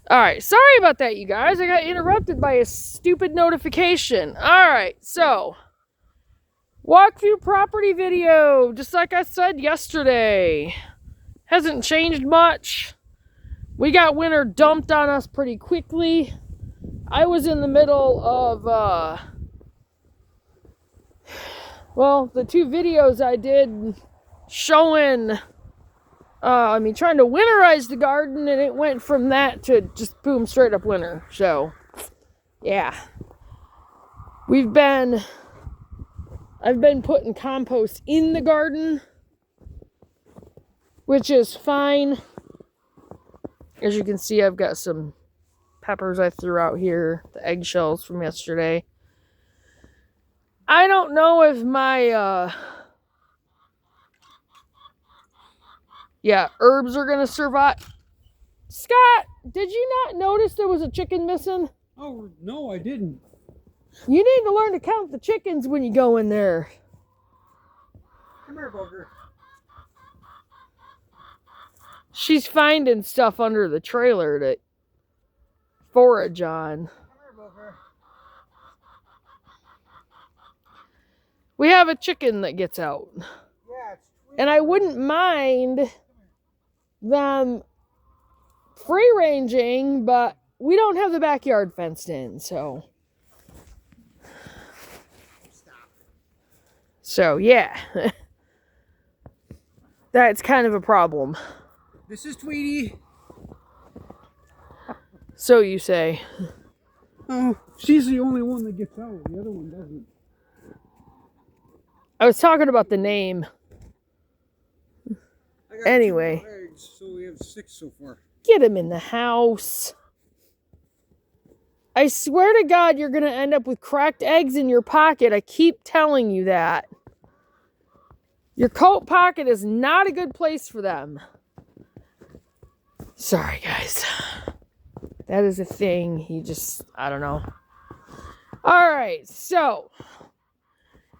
All right, sorry about that, you guys. I got interrupted by a stupid notification. All right, so walkthrough property video, just like I said yesterday. Hasn't changed much. We got winter dumped on us pretty quickly. I was in the middle of, well, the two videos I did showing, trying to winterize the garden, and it went from that to just boom, straight up winter. So, yeah. I've been putting compost in the garden, which is fine. As you can see, I've got some peppers I threw out here, the eggshells from yesterday. I don't know if my, herbs are going to survive. Scott, did you not notice there was a chicken missing? Oh, no, I didn't. You need to learn to count the chickens when you go in there. Come here, Booger. She's finding stuff under the trailer to forage on. Come here, Booger. We have a chicken that gets out. Yeah, it's tweeting. And I wouldn't mind them free ranging, but we don't have the backyard fenced in, so. So, yeah. That's kind of a problem. This is Tweety. So you say. Oh, she's the only one that gets out. The other one doesn't. I was talking about the name. I got Anyway. 2 more eggs, so we have 6 so far. Get him in the house. I swear to God, you're going to end up with cracked eggs in your pocket. I keep telling you that. Your coat pocket is not a good place for them. Sorry, guys. That is a thing. I don't know. All right, so.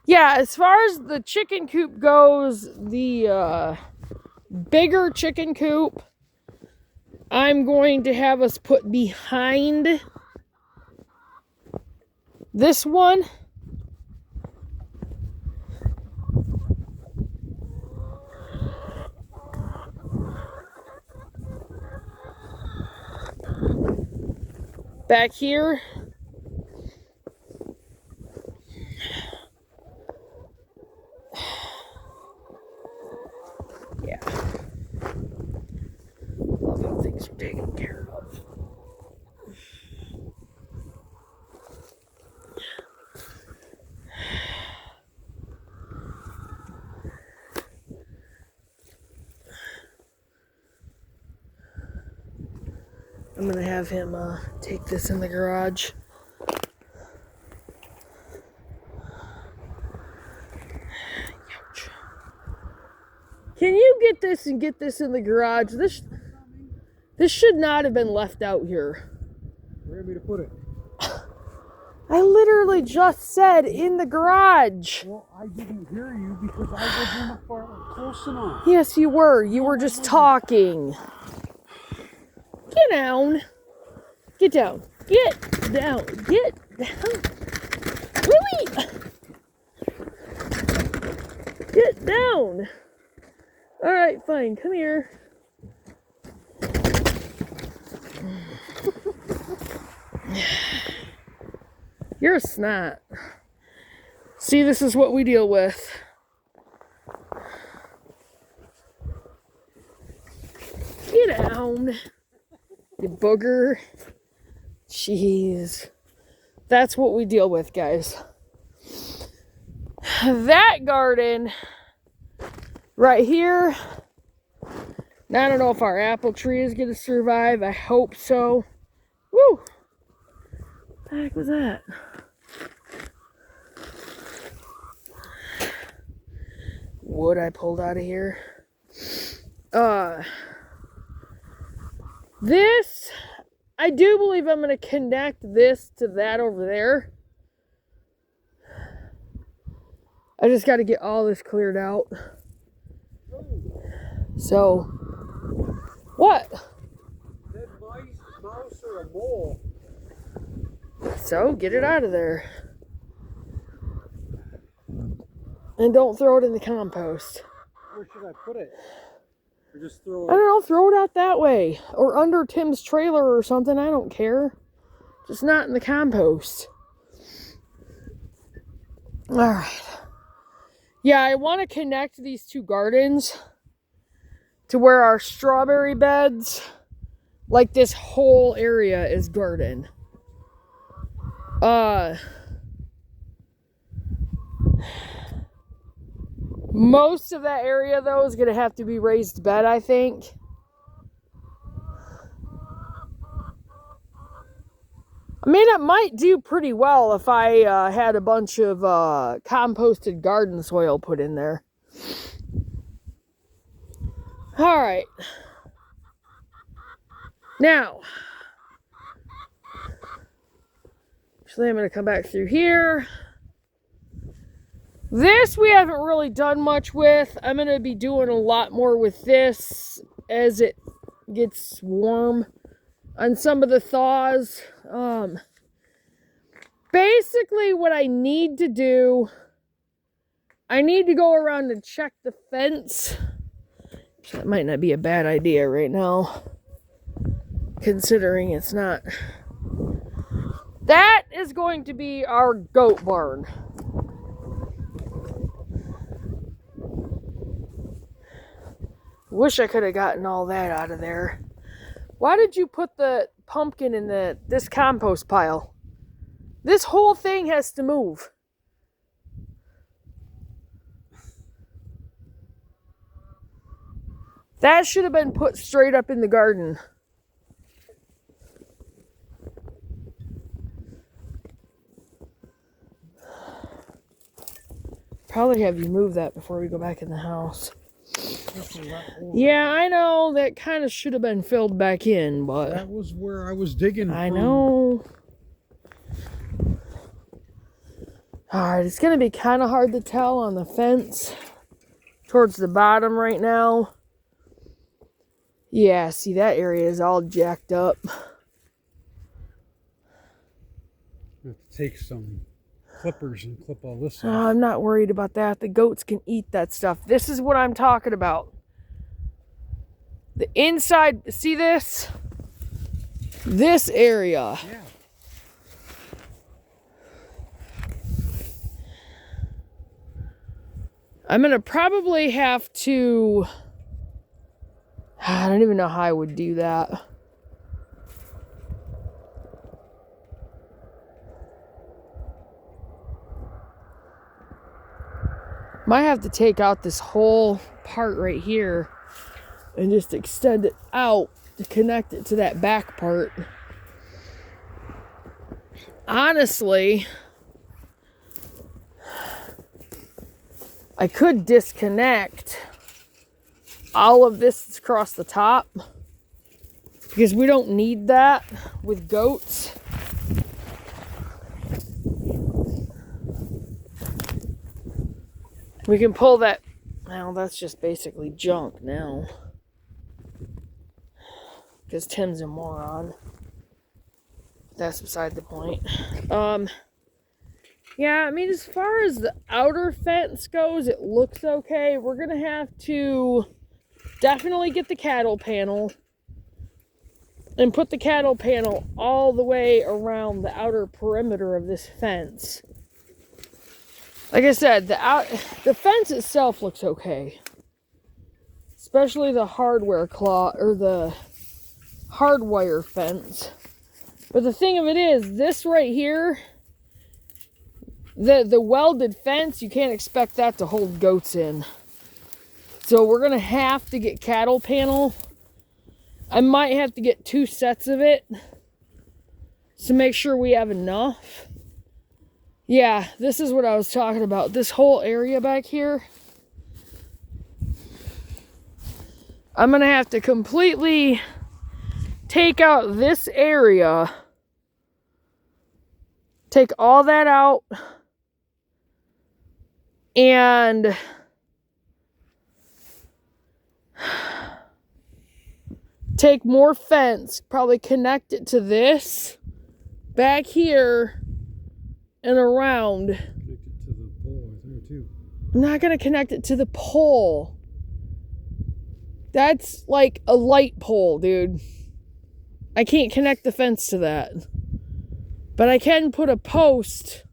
Yeah, as far as the chicken coop goes, the bigger chicken coop, I'm going to have us put behind this one. Back here. Yeah. Love how things are taken care of. I'm going to have him take this in the garage. Ouch. Can you get this and get this in the garage? This should not have been left out here. Where do you want me to put it? I literally just said in the garage. Well, I didn't hear you because I wasn't close enough. Yes, you were. You were just talking. Get down. Get down. Get down. Get down. Really? Get down. All right, fine. Come here. You're a snot. See, this is what we deal with. Get down. You booger. Jeez. That's what we deal with, guys. That garden right here. Now, I don't know if our apple tree is going to survive. I hope so. Woo! What the heck was that? Wood I pulled out of here. This, I do believe I'm going to connect this to that over there. I just got to get all this cleared out. So, what? That mouse bowl. So get it out of there. And don't throw it in the compost. Where should I put it? Or just throw I it? don't know, throw it out that way. Or under Tim's trailer or something, I don't care. Just not in the compost. Alright. Yeah, I want to connect these two gardens to where our strawberry beds, like this whole area is garden. Most of that area, though, is going to have to be raised bed, I think. I mean, it might do pretty well if I had a bunch of composted garden soil put in there. All right. Now, actually, I'm going to come back through here. This we haven't really done much with. I'm going to be doing a lot more with this as it gets warm on some of the thaws. Basically what I need to do, I need to go around and check the fence. That might not be a bad idea right now, considering it's not. That is going to be our goat barn. Wish I could have gotten all that out of there. Why did you put the pumpkin in this compost pile? This whole thing has to move. That should have been put straight up in the garden. Probably have you move that before we go back in the house. Yeah, I know. That kind of should have been filled back in, but... That was where I was digging I from. know. Alright, it's going to be kind of hard to tell on the fence towards the bottom right now. Yeah, see, that area is all jacked up. I have to take some clippers and clip all this off. I'm not worried about that. The goats can eat that stuff. This is what I'm talking about. The inside, see this? This area. Yeah. I'm going to probably have to... I don't even know how I would do that. Might have to take out this whole part right here and just extend it out to connect it to that back part. Honestly, I could disconnect all of this across the top because we don't need that with goats. We can pull that. Well, that's just basically junk now because Tim's a moron. That's beside the point. Yeah, I mean, as far as the outer fence goes, it looks okay. We're gonna have to definitely get the cattle panel and put the cattle panel all the way around the outer perimeter of this fence. Like I said, the fence itself looks okay, especially the hardware or the hardwire fence. But the thing of it is, this right here, the welded fence, you can't expect that to hold goats in. So we're gonna have to get cattle panel. I might have to get 2 sets of it to make sure we have enough. Yeah, this is what I was talking about. This whole area back here, I'm gonna have to completely take out this area, take all that out, and take more fence, probably connect it to this back here and around. Connect it to the pole right there too. I'm not going to connect it to the pole. That's like a light pole, dude. I can't connect the fence to that. But I can put a post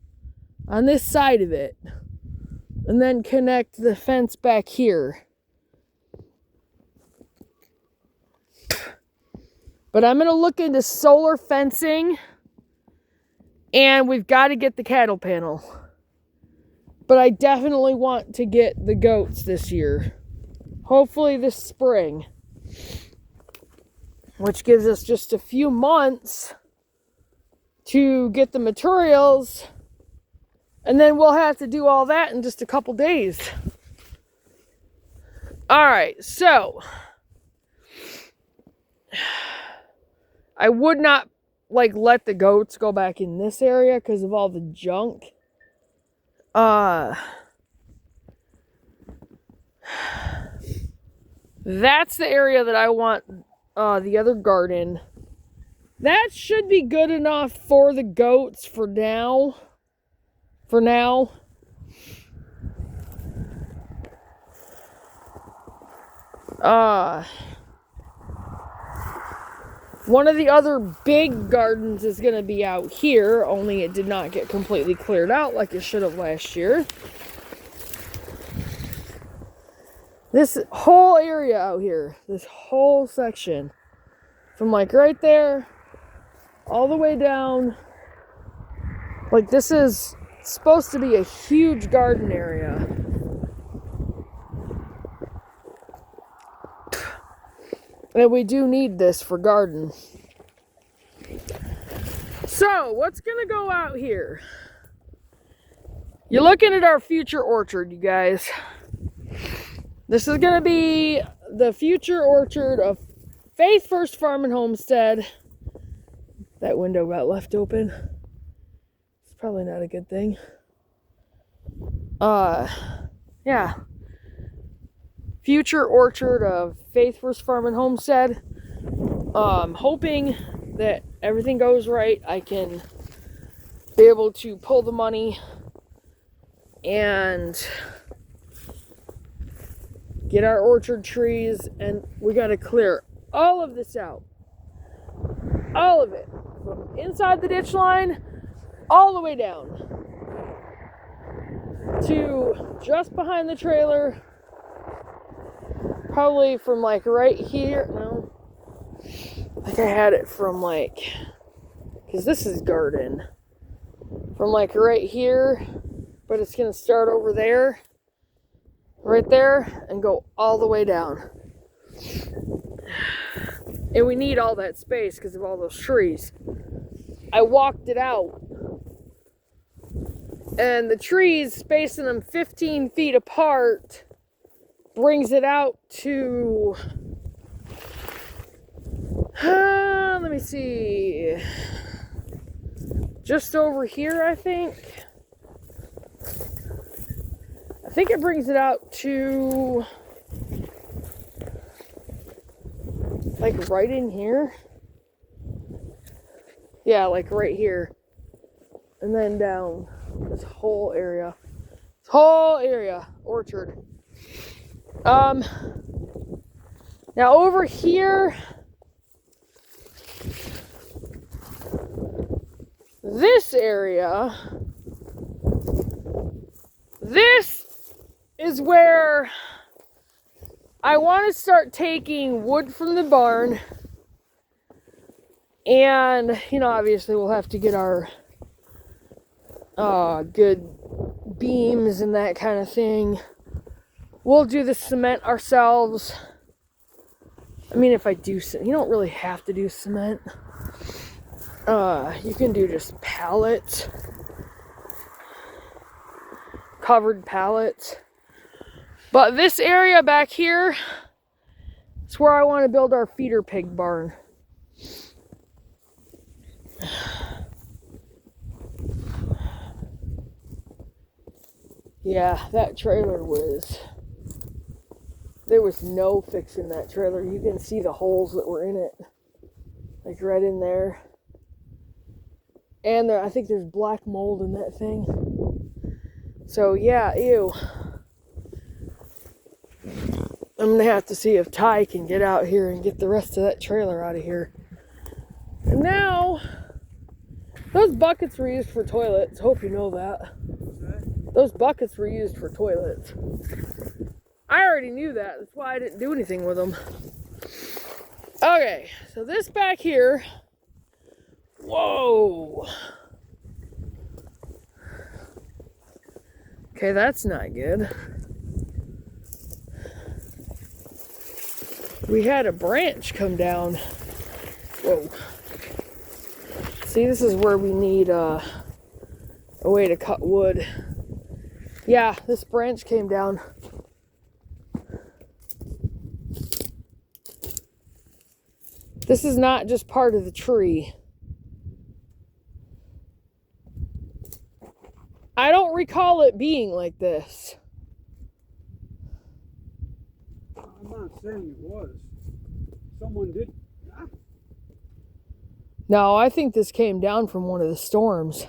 on this side of it and then connect the fence back here. But I'm going to look into solar fencing, and we've got to get the cattle panel. But I definitely want to get the goats this year. Hopefully this spring. Which gives us just a few months to get the materials. And then we'll have to do all that in just a couple days. Alright, so I would not let the goats go back in this area because of all the junk. That's the area that I want the other garden. That should be good enough for the goats for now. One of the other big gardens is going to be out here, only it did not get completely cleared out like it should have last year. This whole area out here, this whole section, from right there, all the way down, this is supposed to be a huge garden area. And we do need this for garden. So, what's going to go out here? You're looking at our future orchard, you guys. This is going to be the future orchard of Faith First Farm and Homestead. That window got left open. It's probably not a good thing. Yeah. Future orchard of Faith First Farm and Homestead. Hoping that everything goes right. I can be able to pull the money and get our orchard trees, and we got to clear all of this out. All of it. From inside the ditch line all the way down to just behind the trailer. Probably from right here. No. I think I had it from because this is garden. From right here. But it's going to start over there. Right there. And go all the way down. And we need all that space because of all those trees. I walked it out. And the trees, spacing them 15 feet apart, brings it out to, let me see, just over here, I think. I think it brings it out to, right in here. Yeah, right here. And then down this whole area. This whole area, orchard. Now over here, this area, this is where I want to start taking wood from the barn. And, obviously we'll have to get our good beams and that kind of thing. We'll do the cement ourselves. I mean, if I do, you don't really have to do cement. You can do just pallets. Covered pallets. But this area back here is where I want to build our feeder pig barn. Yeah, that trailer was... there was no fixing that trailer. You can see the holes that were in it. Like right in there. And I think there's black mold in that thing. So yeah, ew. I'm going to have to see if Ty can get out here and get the rest of that trailer out of here. And now, those buckets were used for toilets. Hope you know that. Those buckets were used for toilets. I already knew that. That's why I didn't do anything with them. Okay, so this back here. Whoa. Okay, that's not good. We had a branch come down. Whoa. See, this is where we need a way to cut wood. Yeah, this branch came down. This is not just part of the tree. I don't recall it being like this. I'm not saying it was. Someone did. No, I think this came down from one of the storms.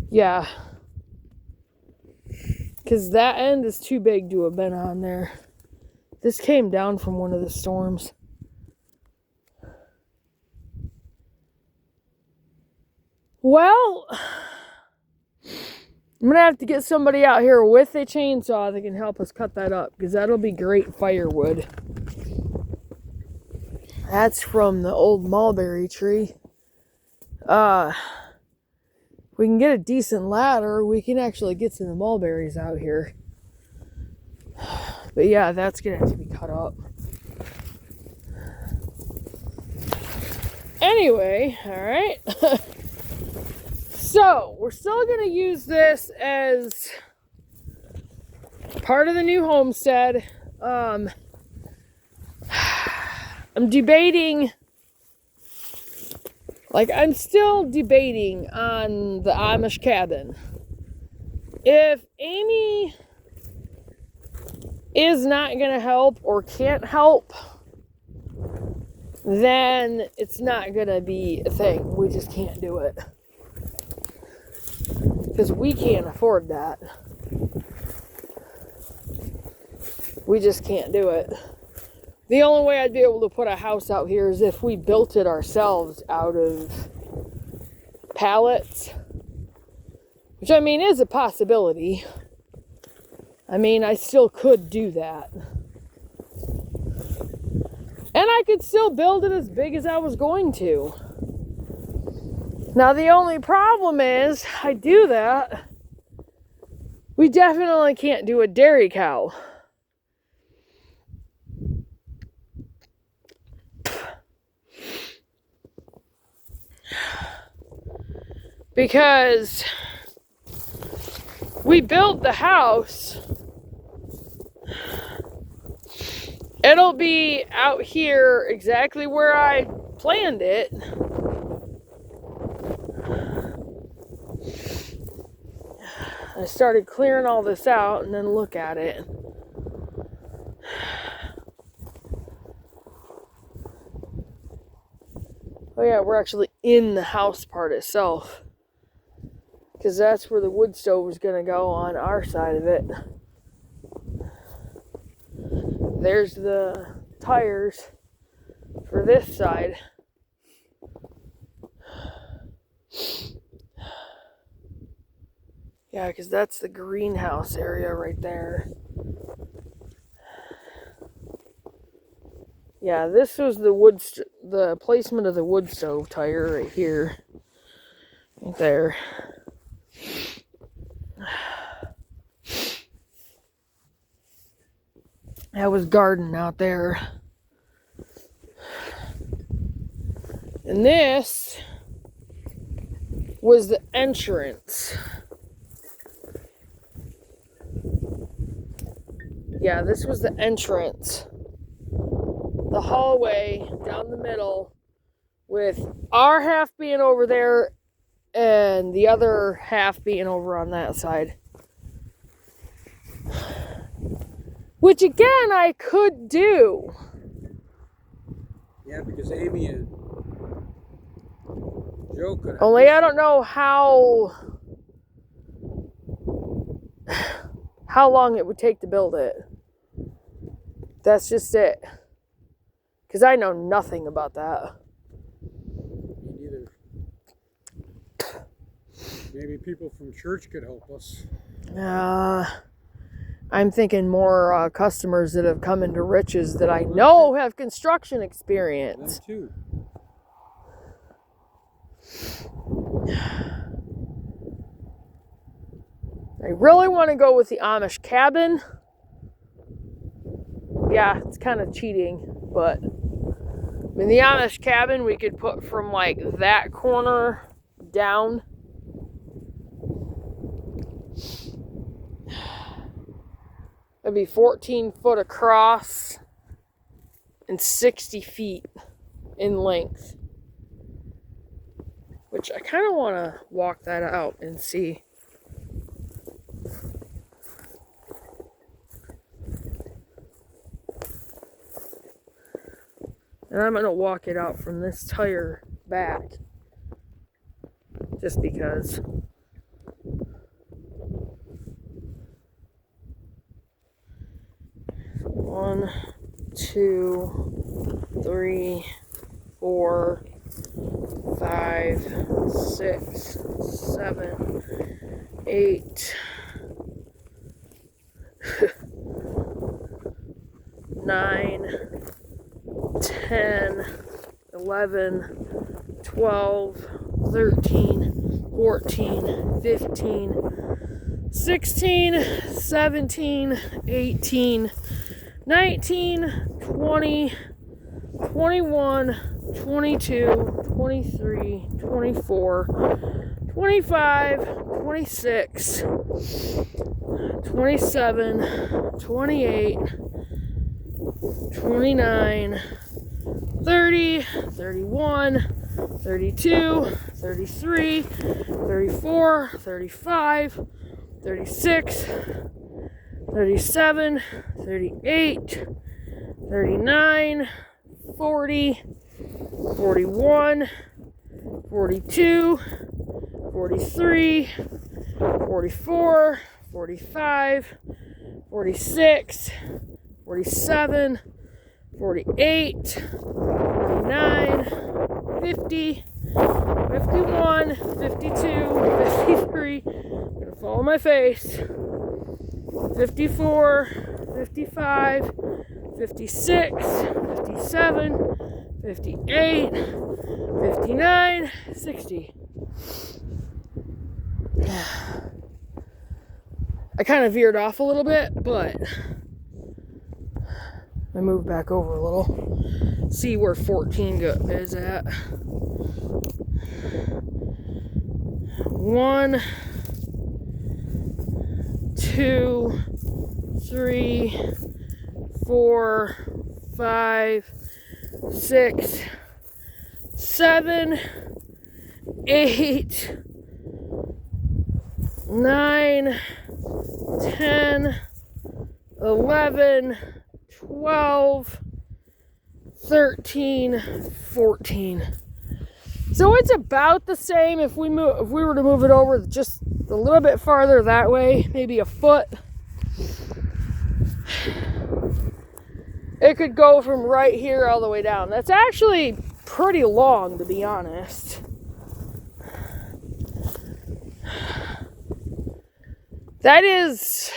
Yeah. Because that end is too big to have been on there. This came down from one of the storms. Well, I'm going to have to get somebody out here with a chainsaw that can help us cut that up, because that'll be great firewood. That's from the old mulberry tree. We can get a decent ladder, we can actually get some of the mulberries out here. But yeah, that's going to have to be cut up. Anyway, alright. So, we're still going to use this as part of the new homestead. I'm debating, I'm still debating on the Amish cabin. If Amy is not going to help or can't help, then it's not going to be a thing. We just can't do it. Because we can't afford that. We just can't do it. The only way I'd be able to put a house out here is if we built it ourselves out of pallets. Which, I mean, is a possibility. I mean, I still could do that. And I could still build it as big as I was going to. Now, the only problem is, I do that, we definitely can't do a dairy cow. Because we built the house, it'll be out here exactly where I planned it. I started clearing all this out, and then look at it. Oh yeah, we're actually in the house part itself. Because that's where the wood stove is going to go on our side of it. There's the tires for this side. Yeah, because that's the greenhouse area right there. Yeah, this was the placement of the wood stove tire right here. Right there. That was garden out there. And this was the entrance. Yeah, this was the entrance. The hallway down the middle, with our half being over there and the other half being over on that side. Which again, I could do. Yeah, because Amy and Joe could. Only I don't know how long it would take to build it. That's just it. Because I know nothing about that. Me neither. Maybe people from church could help us. I'm thinking more customers that have come into Rich's that I know have construction experience. Them too. I really want to go with the Amish cabin. Yeah, it's kind of cheating, but in the Amish cabin we could put from like that corner down. It'd be 14 foot across and 60 feet in length. Which I kind of want to walk that out and see. And I'm going to walk it out from this tire back. Just because. One, 2, 3, 4, 5, 6, 7, 8, 9, 10, 11, 12, 13, 14, 15, 16, 17, 18, 19, 20, 21, 22, 23, 24, 25, 26, 27, 28, 29, 30, 31, 32, 33, 34, 35, 36, 37, 38, 39, 40, 41, 42, 43, 44, 45, 46, 47, 48, 49, 50, 51, 52, 53, I'm gonna fall on my face, 54, 55, 56, 57, 58, 59, 60. I kind of veered off a little bit, but I moved back over a little. See where 14 is at. 1, 2, 3, 4, 5, 6, 7, 8, 9, 10, 11, 12, 13, 14. So it's about the same if we were to move it over just a little bit farther that way, maybe a foot. It could go from right here all the way down. That's actually pretty long, to be honest. That is,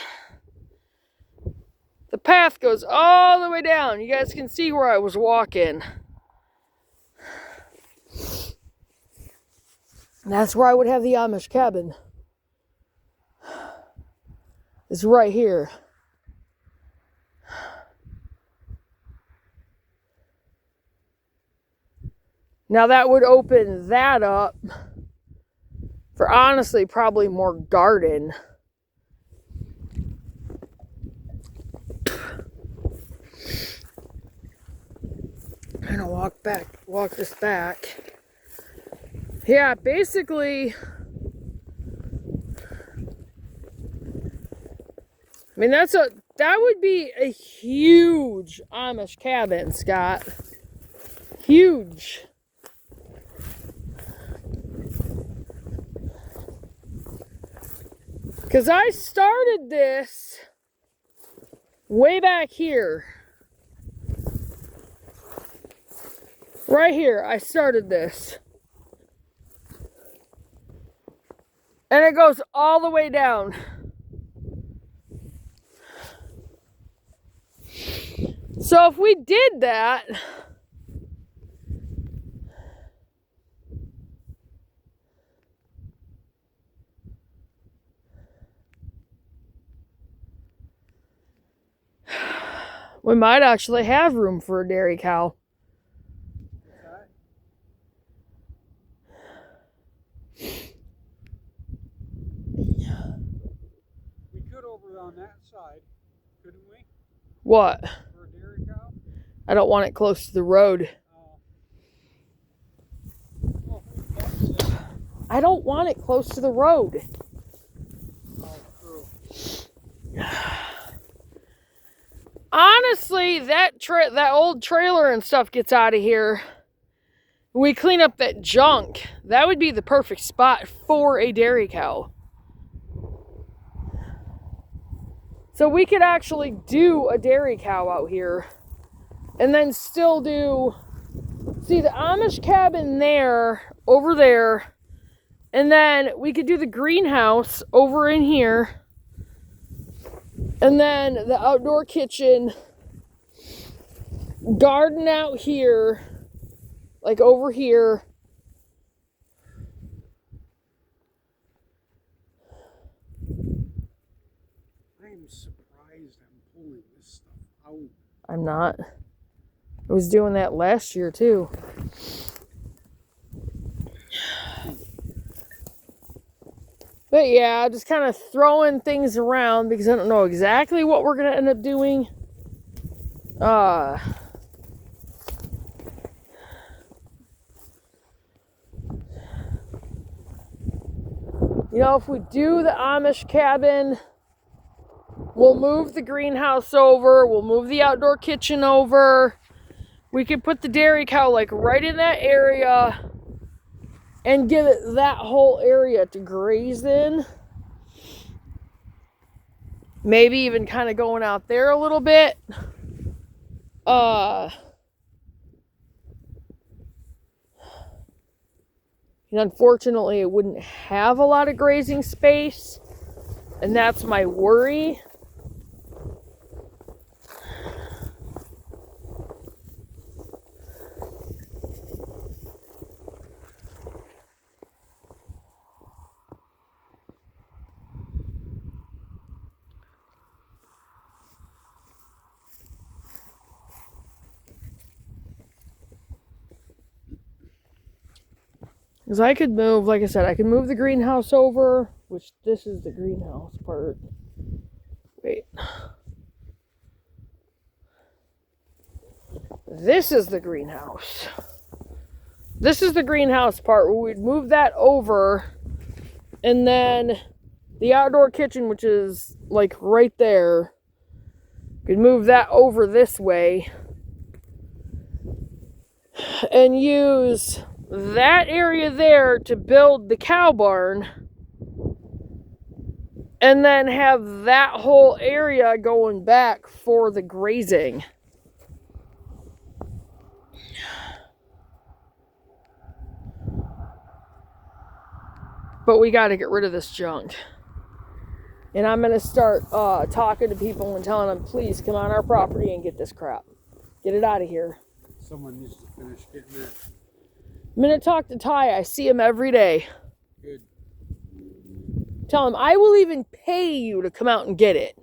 the path goes all the way down. You guys can see where I was walking. And that's where I would have the Amish cabin. It's right here. Now that would open that up for honestly probably more garden. I'm gonna walk this back. Yeah, basically, I mean, that would be a huge Amish cabin, Scott. Huge. Because I started this way back here. Right here, I started this. And it goes all the way down. So if we did that, we might actually have room for a dairy cow. We could over on that side, couldn't we? What? For a dairy cow? I don't want it close to the road. Well, if I don't want it close to the road. true. Honestly, that old trailer and stuff gets out of here. We clean up that junk. That would be the perfect spot for a dairy cow. So we could actually do a dairy cow out here. And then still do... See, the Amish cabin there, over there. And then we could do the greenhouse over in here. And then the outdoor kitchen. Garden out here. Like over here. I am surprised I'm pulling this stuff out. I'm not. I was doing that last year too. But yeah, just kind of throwing things around because I don't know exactly what we're going to end up doing. You know, if we do the Amish cabin, we'll move the greenhouse over. We'll move the outdoor kitchen over. We could put the dairy cow like right in that area and give it that whole area to graze in. Maybe even kind of going out there a little bit. And unfortunately, it wouldn't have a lot of grazing space. And that's my worry. Because I could move, like I said, I could move the greenhouse over, which this is the greenhouse part. Wait. This is the greenhouse. This is the greenhouse part where we'd move that over, and then the outdoor kitchen, which is like right there, could move that over this way and use that area there to build the cow barn, and then have that whole area going back for the grazing. But we got to get rid of this junk. And I'm going to start talking to people and telling them, please come on our property and get this crap. Get it out of here. Someone needs to finish getting that. I'm going to talk to Ty. I see him every day. Good. Tell him, I will even pay you to come out and get it.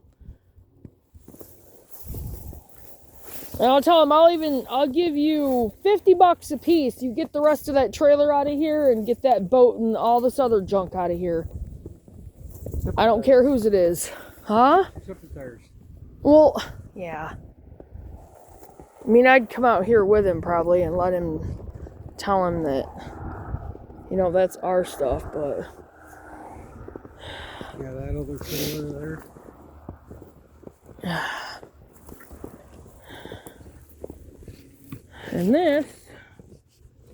And I'll tell him, I'll give you $50 a piece. You get the rest of that trailer out of here and get that boat and all this other junk out of here. I don't care whose it is. Huh? Except the tires. Well, yeah. I mean, I'd come out here with him probably and let him tell him that You know, that's our stuff, but... Yeah, that other trailer there. And this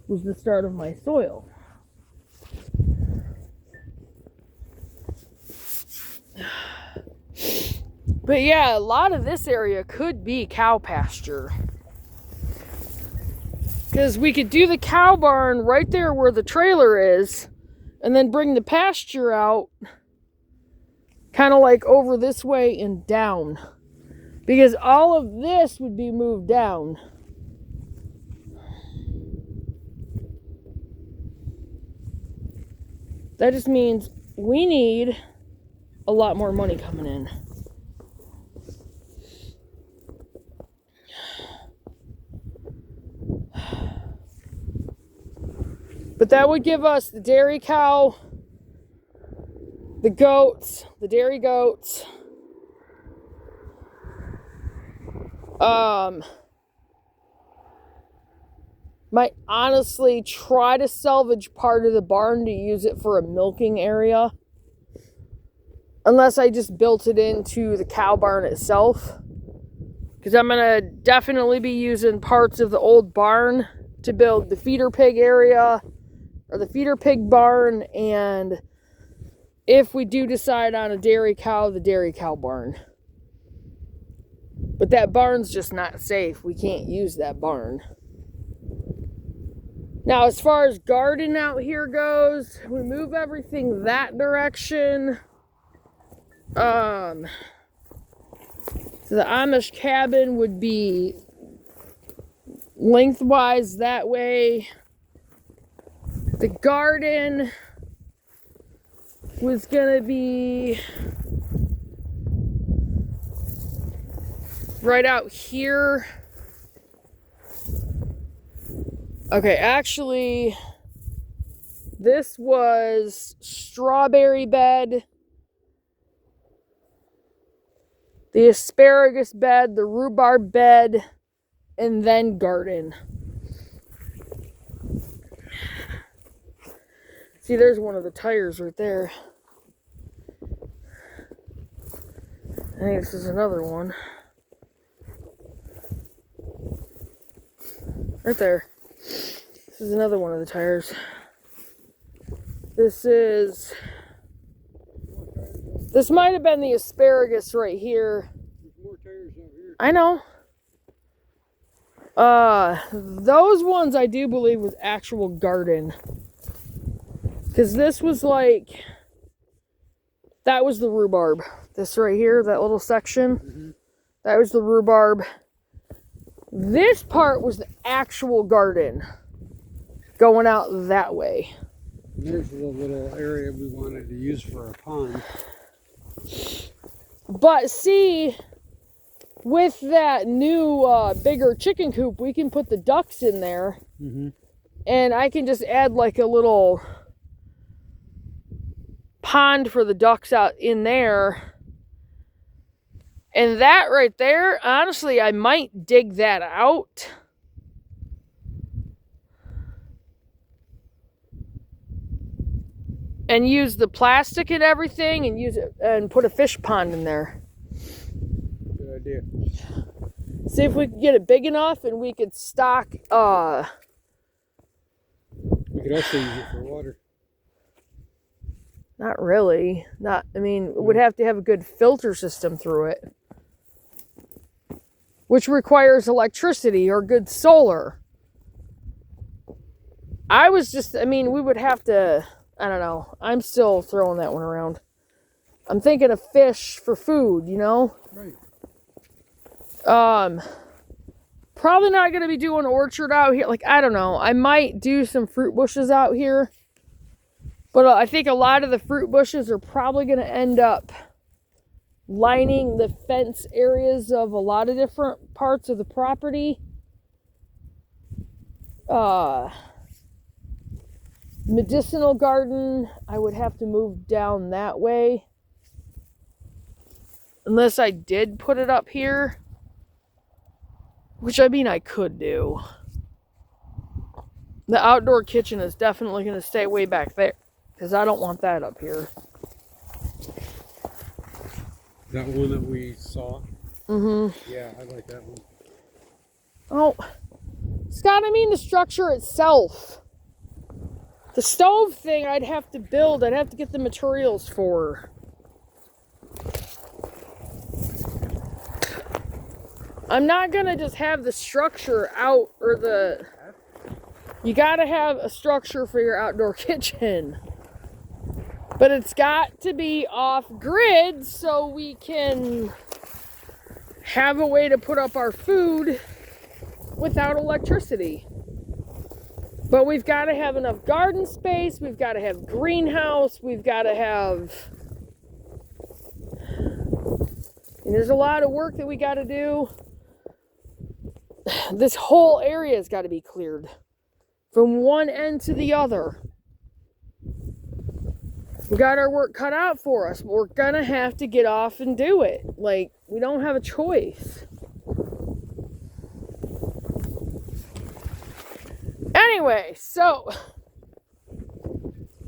was the start of my soil. But yeah, a lot of this area could be cow pasture. Because we could do the cow barn right there where the trailer is, and then bring the pasture out kind of like over this way and down. Because all of this would be moved down. That just means we need a lot more money coming in. But that would give us the dairy cow, the goats, the dairy goats. Might honestly try to salvage part of the barn to use it for a milking area. Unless I just built it into the cow barn itself. Because I'm going to definitely be using parts of the old barn to build the feeder pig area. Or the feeder pig barn. And if we do decide on a dairy cow, the dairy cow barn. But that barn's just not safe. We can't use that barn. Now, as far as garden out here goes, we move everything that direction. So the Amish cabin would be lengthwise that way. The garden was gonna be right out here. Okay, actually, this was strawberry bed, the asparagus bed, the rhubarb bed, and then garden. See, there's one of the tires right there. I think this is another one. Right there. This is another one of the tires. This might have been the asparagus right here. There's more tires out here. I know. Those ones I do believe was actual garden. Because this was like, that was the rhubarb. This right here, that little section, that was the rhubarb. This part was the actual garden, going out that way. And there's the little area we wanted to use for a pond. But see, with that new bigger chicken coop, we can put the ducks in there. And I can just add like a little pond for the ducks out in there. And that right there, honestly, I might dig that out. And use the plastic and everything and use it and put a fish pond in there. Good idea. See if we can get it big enough and we could stock We could also use it for water. Not really. I mean, it would have to have a good filter system through it. Which requires electricity or good solar. I mean, we would have to, I don't know. I'm still throwing that one around. I'm thinking of fish for food, you know? Right. Probably not going to be doing orchard out here. Like, I don't know. I might do some fruit bushes out here. But I think a lot of the fruit bushes are probably going to end up lining the fence areas of a lot of different parts of the property. Medicinal garden, I would have to move down that way. Unless I did put it up here. Which, I mean, I could do. The outdoor kitchen is definitely going to stay way back there, because I don't want that up here. That one that we saw? Mm-hmm. Yeah, I like that one. Oh, Scott, I mean the structure itself. The stove thing I'd have to build. I'd have to get the materials for. I'm not going to just have the structure out, or the... You got to have a structure for your outdoor kitchen. But it's got to be off grid so we can have a way to put up our food without electricity. But we've got to have enough garden space, we've got to have greenhouse, we've got to have... And there's a lot of work that we got to do. This whole area has got to be cleared from one end to the other. We got our work cut out for us, but we're gonna have to get off and do it. Like, we don't have a choice. Anyway, so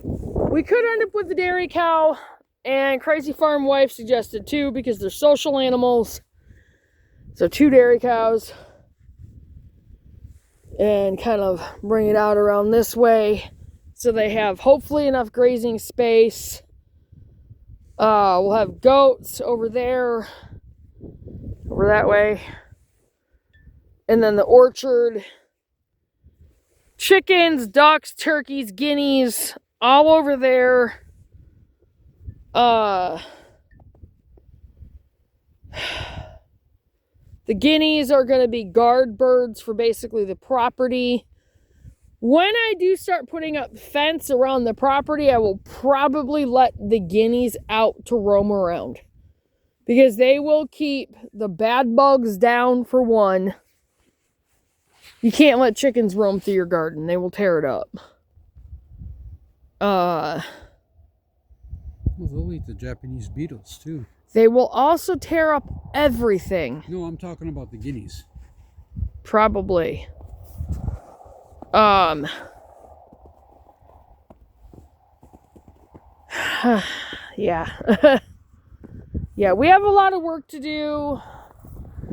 we could end up with the dairy cow, and Crazy Farm Wife suggested 2 because they're social animals. So 2 dairy cows. And kind of bring it out around this way so they have hopefully enough grazing space. We'll have goats over there, over that way, and then the orchard, chickens, ducks, turkeys, guineas, all over there. The guineas are going to be guard birds for basically the property. When I do start putting up fence around the property, I will probably let the guineas out to roam around. Because they will keep the bad bugs down, for one. You can't let chickens roam through your garden. They will tear it up. Well, they'll eat the Japanese beetles, too. They will also tear up everything. No, I'm talking about the guineas. Probably. Yeah. Yeah, we have a lot of work to do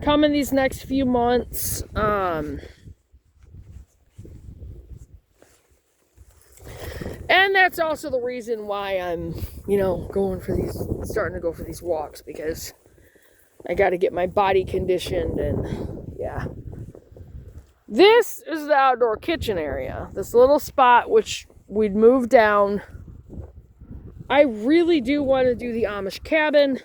coming these next few months. And that's also the reason why I'm, starting to go for these walks, because I got to get my body conditioned, and yeah. This is the outdoor kitchen area. This little spot, which we'd move down. I really do want to do the Amish cabin,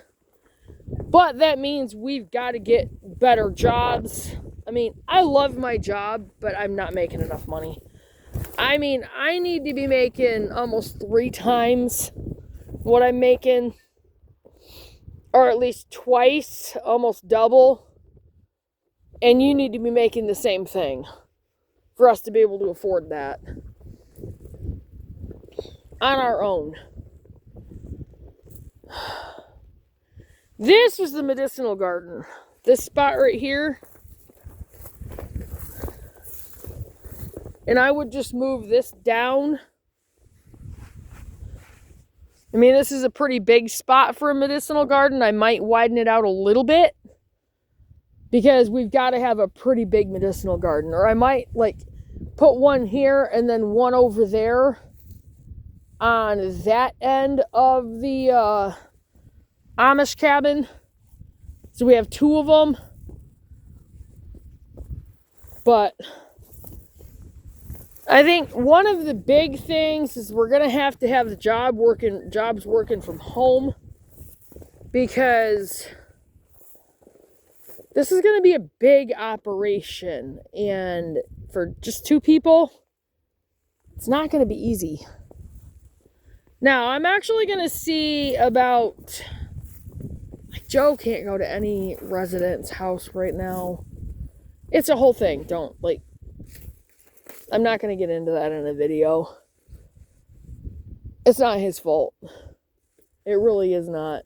but that means we've got to get better jobs. I mean, I love my job, but I'm not making enough money. I mean, I need to be making almost 3 times what I'm making, or at least twice, almost double. And you need to be making the same thing for us to be able to afford that on our own. This was the medicinal garden. This spot right here. And I would just move this down. I mean, this is a pretty big spot for a medicinal garden. I might widen it out a little bit, because we've got to have a pretty big medicinal garden. Or I might, put one here and then one over there on that end of the Amish cabin. So we have 2 of them. But I think one of the big things is we're going to have the jobs working from home, because this is going to be a big operation, and for just 2 people, it's not going to be easy. Now, I'm actually going to see about, Joe can't go to any resident's house right now. It's a whole thing. I'm not going to get into that in a video. It's not his fault. It really is not.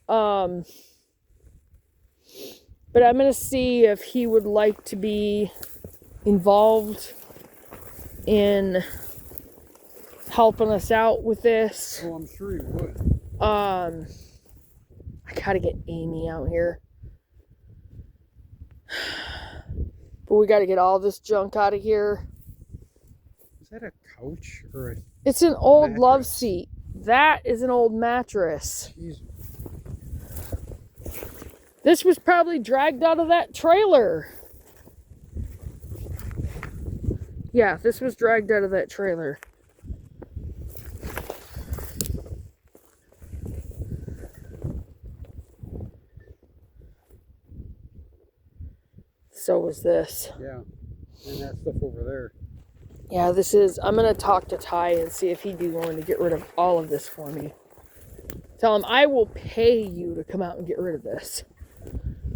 But I'm going to see if he would like to be involved in helping us out with this. Oh, I'm sure he would. I gotta get Amy out here. But we gotta get all this junk out of here. Is that a couch or a... It's an old mattress? love seat. That is an old mattress. Jeez. This was probably dragged out of that trailer. Yeah, this was dragged out of that trailer. So was this. Yeah. And that stuff over there. Yeah, this is... I'm going to talk to Ty and see if he'd be willing to get rid of all of this for me. Tell him I will pay you to come out and get rid of this.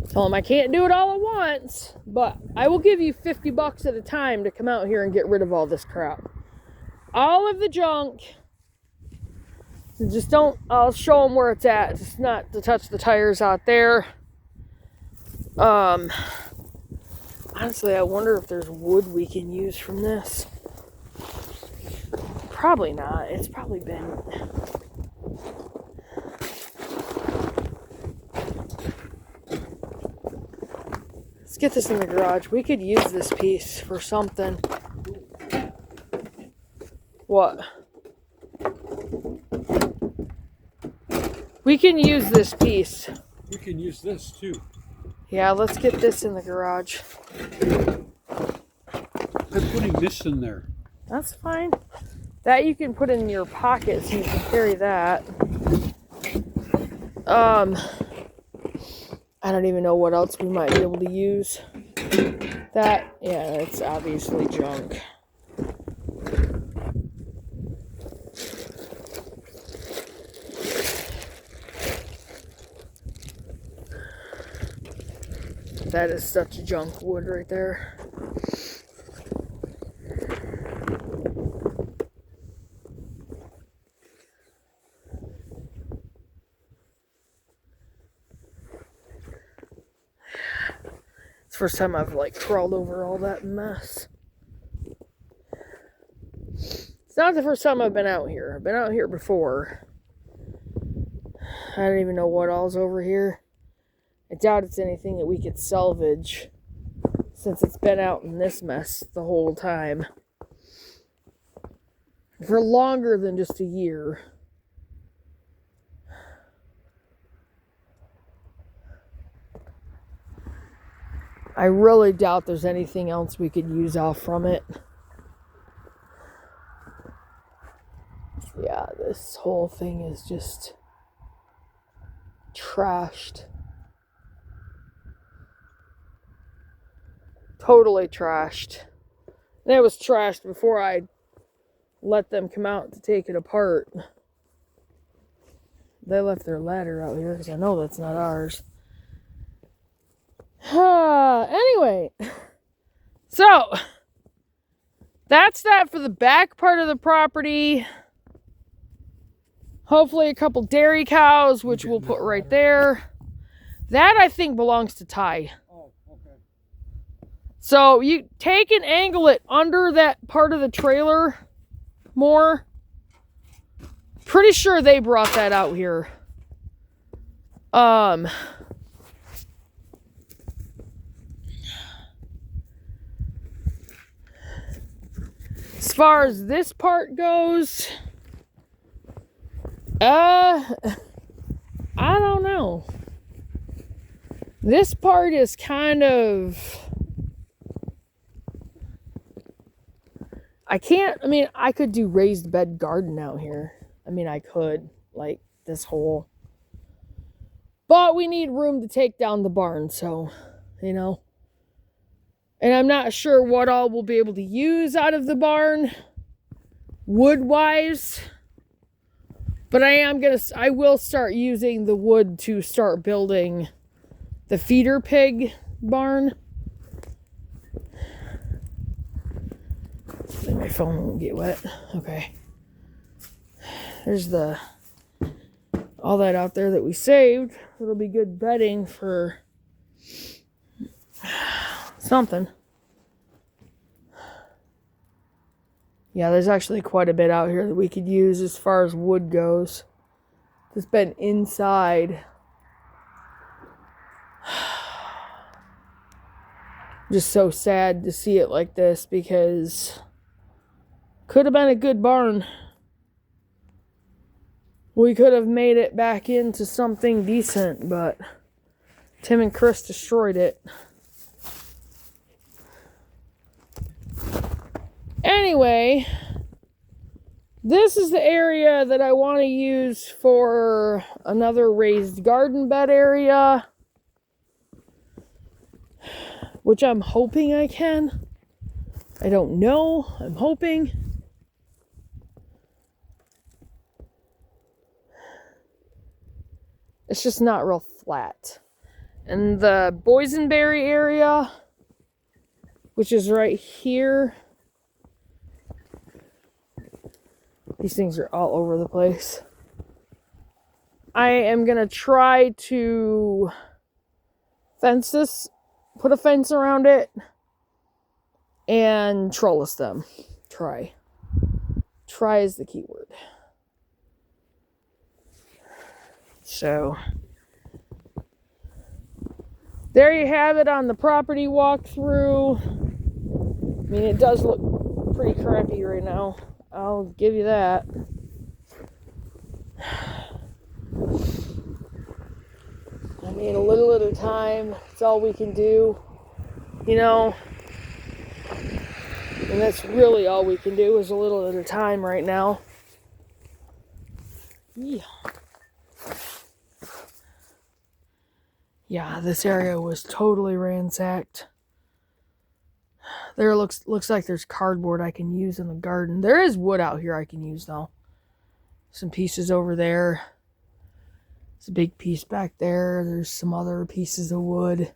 Tell him I can't do it all at once, but I will give you $50 at a time to come out here and get rid of all this crap. All of the junk. Just don't... I'll show him where it's at. Just not to touch the tires out there. Honestly, I wonder if there's wood we can use from this. Probably not. It's probably been... Let's get this in the garage. We could use this piece for something. What? We can use this piece. We can use this too. Yeah, let's get this in the garage. I'm putting this in there. That's fine. That you can put in your pocket so you can carry that. I don't even know what else we might be able to use. That, yeah, it's obviously junk. That is such junk wood right there. It's the first time I've like crawled over all that mess. It's not the first time I've been out here. I've been out here before. I don't even know what all's over here. I doubt it's anything that we could salvage since it's been out in this mess the whole time. For longer than just a year. I really doubt there's anything else we could use off from it. Yeah, this whole thing is just trashed. Totally trashed. And it was trashed before I let them come out to take it apart. They left their ladder out here because I know that's not ours. Anyway, so that's that for the back part of the property. Hopefully a couple dairy cows, which we'll put right there. That I think belongs to Ty. Oh, okay. So you take and angle it under that part of the trailer more. Pretty sure they brought that out here. As far as this part goes, I don't know. This part is kind of... I could do raised bed garden out here. I could, like this whole... But we need room to take down the barn, so, you know. And I'm not sure what all we'll be able to use out of the barn, wood-wise. But I will start using the wood to start building the feeder pig barn. Hopefully my phone won't get wet. Okay. There's all that out there that we saved. It'll be good bedding for something. Yeah, there's actually quite a bit out here that we could use as far as wood goes. It's been inside. Just so sad to see it like this because could have been a good barn. We could have made it back into something decent, but Tim and Chris destroyed it. Anyway, this is the area that I want to use for another raised garden bed area, which I'm hoping I can. I don't know. I'm hoping. It's just not real flat. And the boysenberry area, which is right here. These things are all over the place. I am going to try to fence this, put a fence around it, and trellis them. Try. Try is the key word. So, there you have it on the property walkthrough. I mean, it does look pretty crappy right now. I'll give you that. I mean, a little at a time. It's all we can do. You know? And that's really all we can do is a little at a time right now. Yeah. Yeah, this area was totally ransacked. There looks like there's cardboard I can use in the garden. There is wood out here I can use though. Some pieces over there. There's a big piece back there. There's some other pieces of wood.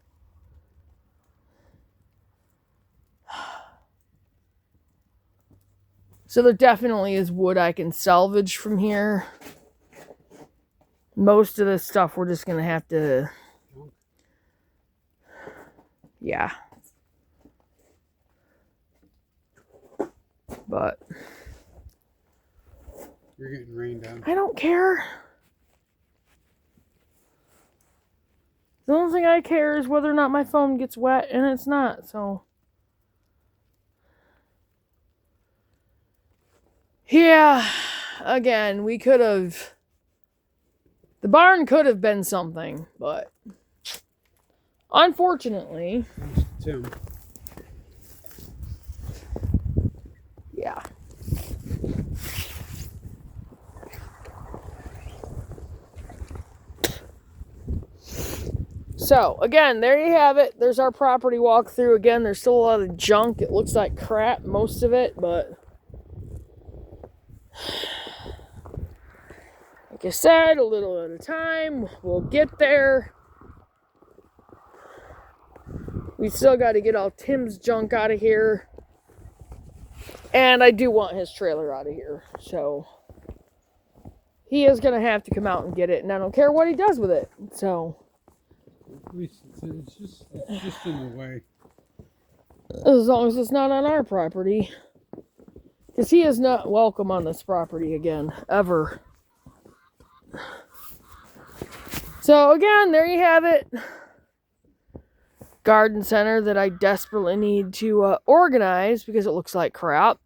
So there definitely is wood I can salvage from here. Most of this stuff we're just going to have to... Yeah. But... You're getting rained on. I don't care. The only thing I care is whether or not my phone gets wet, and it's not, so... Yeah, again, we could have... The barn could have been something, but... Unfortunately... Tim. Yeah. So, again, there you have it. There's our property walkthrough. Again, there's still a lot of junk. It looks like crap, most of it, but... Like I said, a little at a time. We'll get there. We still got to get all Tim's junk out of here. And I do want his trailer out of here. So, he is going to have to come out and get it. And I don't care what he does with it. So... It's just in the way. As long as it's not on our property. Because he is not welcome on this property again. Ever. So again, there you have it. Garden center that I desperately need to organize because it looks like crap.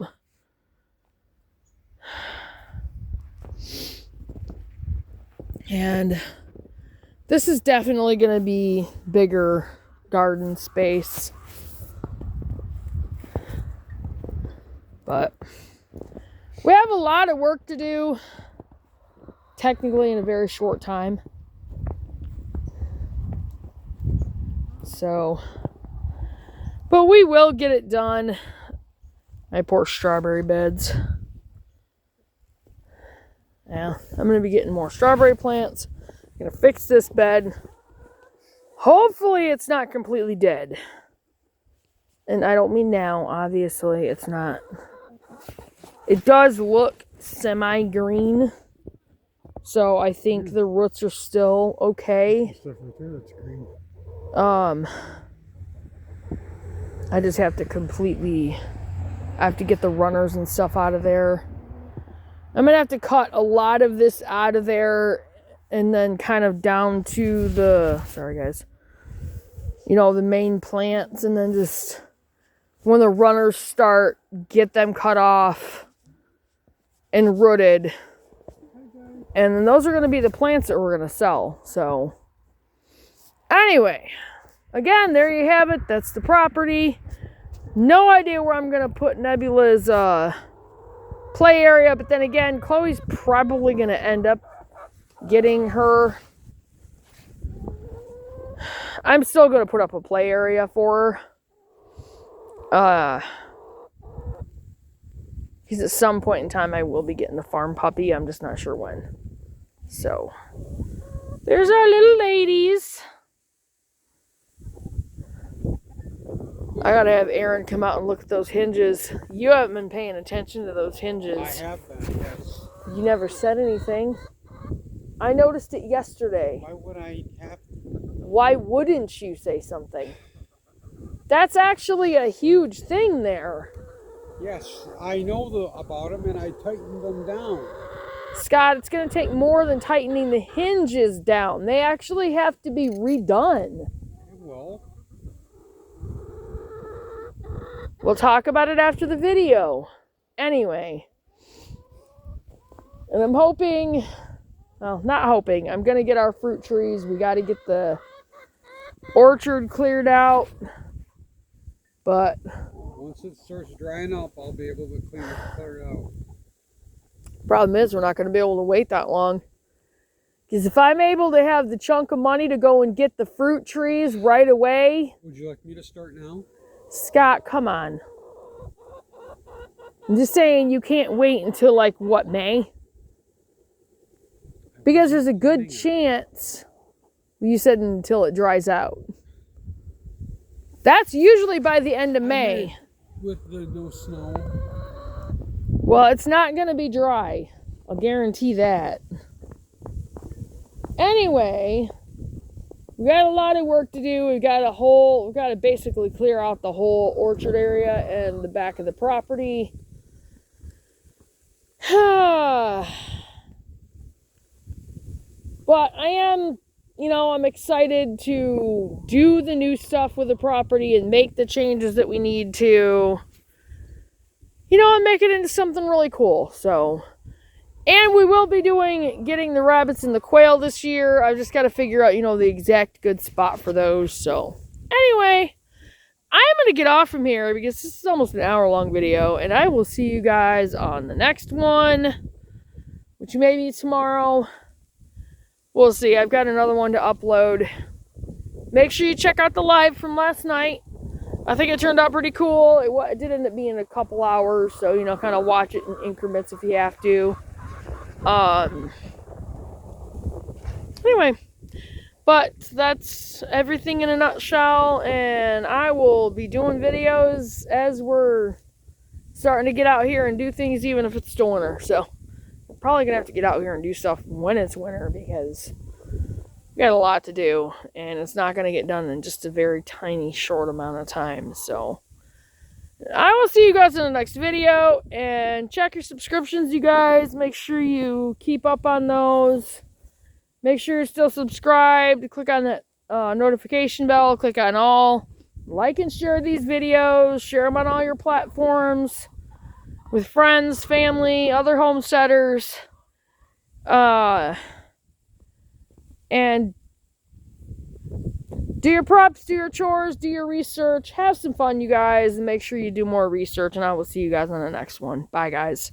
And... this is definitely going to be bigger garden space. But we have a lot of work to do, technically in a very short time. So, but we will get it done. My poor strawberry beds. Yeah, I'm going to be getting more strawberry plants. Gonna fix this bed. Hopefully it's not completely dead. And I don't mean now, obviously it's not. It does look semi-green. So I think the roots are still okay. Stuff right there that's green. I just have to completely I have to get the runners and stuff out of there. I'm going to have to cut a lot of this out of there and then kind of down to the, sorry guys, you know, the main plants, and then just when the runners start, get them cut off and rooted. And then those are going to be the plants that we're going to sell. So anyway, again, there you have it. That's the property. No idea where I'm going to put Nebula's play area, but then again, Chloe's probably going to end up getting her. I'm still going to put up a play area for her. Because at some point in time, I will be getting the farm puppy. I'm just not sure when. So, there's our little ladies. I gotta have Aaron come out and look at those hinges. You haven't been paying attention to those hinges. I have been, yes. You never said anything. I noticed it yesterday. Why would I have to? Why wouldn't you say something? That's actually a huge thing there. Yes, I know about them, and I tightened them down. Scott, it's going to take more than tightening the hinges down. They actually have to be redone. Well, we'll talk about it after the video. Anyway. And I'm hoping, well, not hoping, I'm going to get our fruit trees. We got to get the orchard cleared out. But once it starts drying up, I'll be able to clear it out. Problem is, we're not going to be able to wait that long. Because if I'm able to have the chunk of money to go and get the fruit trees right away... Would you like me to start now? Scott, come on. I'm just saying you can't wait until, like, what, May? Because there's a good chance... You said until it dries out. That's usually by the end of May. With the no snow. Well, it's not going to be dry. I'll guarantee that. Anyway, we got a lot of work to do. We've got to basically clear out the whole orchard area and the back of the property. But I am, I'm excited to do the new stuff with the property and make the changes that we need to. And make it into something really cool. So, and we will be getting the rabbits and the quail this year. I've just got to figure out, the exact good spot for those. So, anyway, I'm going to get off from here because this is almost an hour-long video. And I will see you guys on the next one, which may be tomorrow. We'll see. I've got another one to upload. Make sure you check out the live from last night. I think it turned out pretty cool. It did end up being a couple hours, so, kind of watch it in increments if you have to. Anyway, but that's everything in a nutshell, and I will be doing videos as we're starting to get out here and do things, even if it's still winter. So, I'm probably going to have to get out here and do stuff when it's winter, because we got a lot to do, and it's not going to get done in just a very tiny, short amount of time. So, I will see you guys in the next video, and check your subscriptions, you guys. Make sure you keep up on those. Make sure you're still subscribed. Click on that notification bell. Click on all. Like and share these videos. Share them on all your platforms with friends, family, other homesteaders. And do your preps, do your chores, do your research. Have some fun, you guys, and make sure you do more research. And I will see you guys on the next one. Bye, guys.